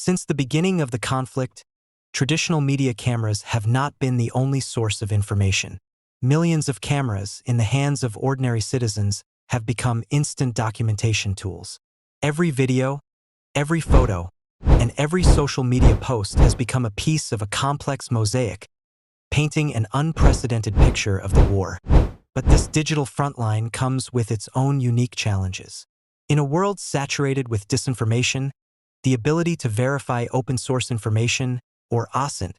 Since the beginning of the conflict, traditional media cameras have not been the only source of information. Millions of cameras in the hands of ordinary citizens have become instant documentation tools. Every video, every photo, and every social media post has become a piece of a complex mosaic, painting an unprecedented picture of the war. But this digital frontline comes with its own unique challenges. In a world saturated with disinformation, the ability to verify open-source information, or OSINT,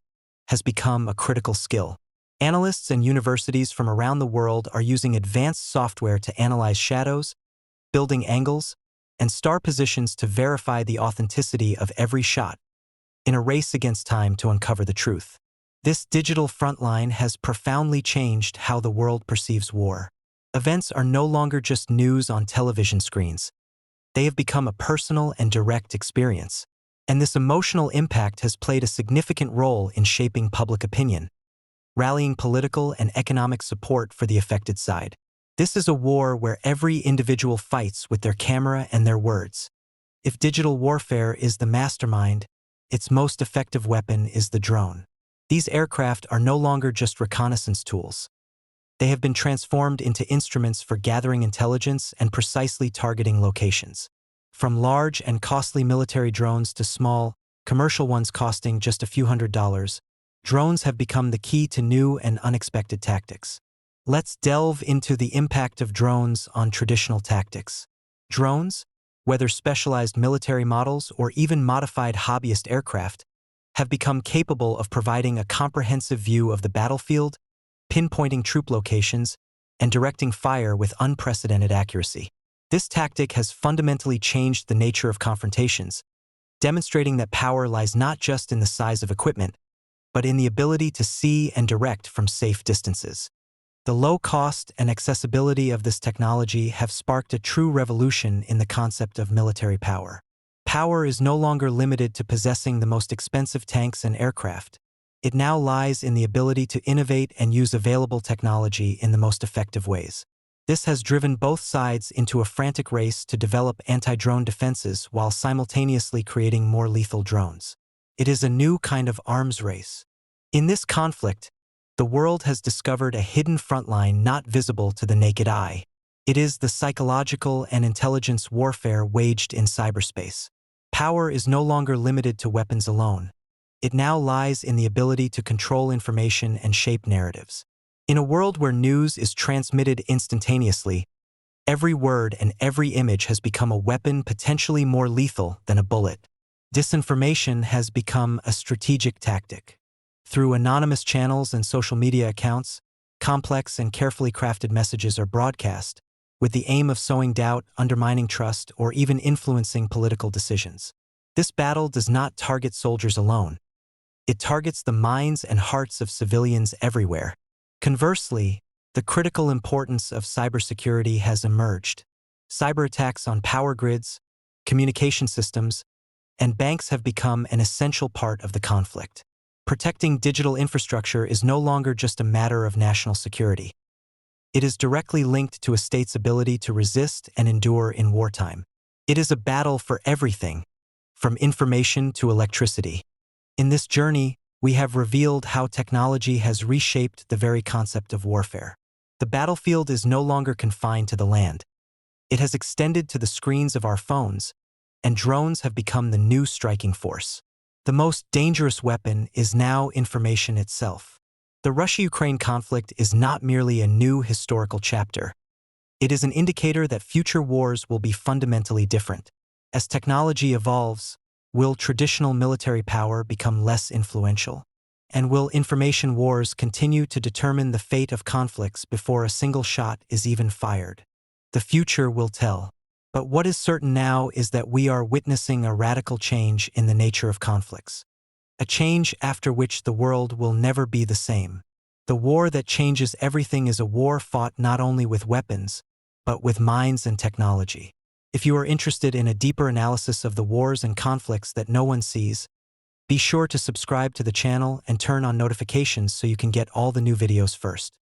has become a critical skill. Analysts and universities from around the world are using advanced software to analyze shadows, building angles, and star positions to verify the authenticity of every shot, in a race against time to uncover the truth. This digital frontline has profoundly changed how the world perceives war. Events are no longer just news on television screens. They have become a personal and direct experience. And this emotional impact has played a significant role in shaping public opinion, rallying political and economic support for the affected side. This is a war where every individual fights with their camera and their words. If digital warfare is the mastermind, its most effective weapon is the drone. These aircraft are no longer just reconnaissance tools. They have been transformed into instruments for gathering intelligence and precisely targeting locations. From large and costly military drones to small, commercial ones costing just a few $100s, drones have become the key to new and unexpected tactics. Let's delve into the impact of drones on traditional tactics. Drones, whether specialized military models or even modified hobbyist aircraft, have become capable of providing a comprehensive view of the battlefield, pinpointing troop locations, and directing fire with unprecedented accuracy. This tactic has fundamentally changed the nature of confrontations, demonstrating that power lies not just in the size of equipment, but in the ability to see and direct from safe distances. The low cost and accessibility of this technology have sparked a true revolution in the concept of military power. Power is no longer limited to possessing the most expensive tanks and aircraft. It now lies in the ability to innovate and use available technology in the most effective ways. This has driven both sides into a frantic race to develop anti-drone defenses while simultaneously creating more lethal drones. It is a new kind of arms race. In this conflict, the world has discovered a hidden frontline not visible to the naked eye. It is the psychological and intelligence warfare waged in cyberspace. Power is no longer limited to weapons alone. It now lies in the ability to control information and shape narratives. In a world where news is transmitted instantaneously, every word and every image has become a weapon potentially more lethal than a bullet. Disinformation has become a strategic tactic. Through anonymous channels and social media accounts, complex and carefully crafted messages are broadcast, with the aim of sowing doubt, undermining trust, or even influencing political decisions. This battle does not target soldiers alone. It targets the minds and hearts of civilians everywhere. Conversely, the critical importance of cybersecurity has emerged. Cyber attacks on power grids, communication systems, and banks have become an essential part of the conflict. Protecting digital infrastructure is no longer just a matter of national security. It is directly linked to a state's ability to resist and endure in wartime. It is a battle for everything, from information to electricity. In this journey, we have revealed how technology has reshaped the very concept of warfare. The battlefield is no longer confined to the land. It has extended to the screens of our phones, and drones have become the new striking force. The most dangerous weapon is now information itself. The Russia-Ukraine conflict is not merely a new historical chapter. It is an indicator that future wars will be fundamentally different. As technology evolves, will traditional military power become less influential? And will information wars continue to determine the fate of conflicts before a single shot is even fired? The future will tell. But what is certain now is that we are witnessing a radical change in the nature of conflicts. A change after which the world will never be the same. The war that changes everything is a war fought not only with weapons, but with minds and technology. If you are interested in a deeper analysis of the wars and conflicts that no one sees, be sure to subscribe to the channel and turn on notifications so you can get all the new videos first.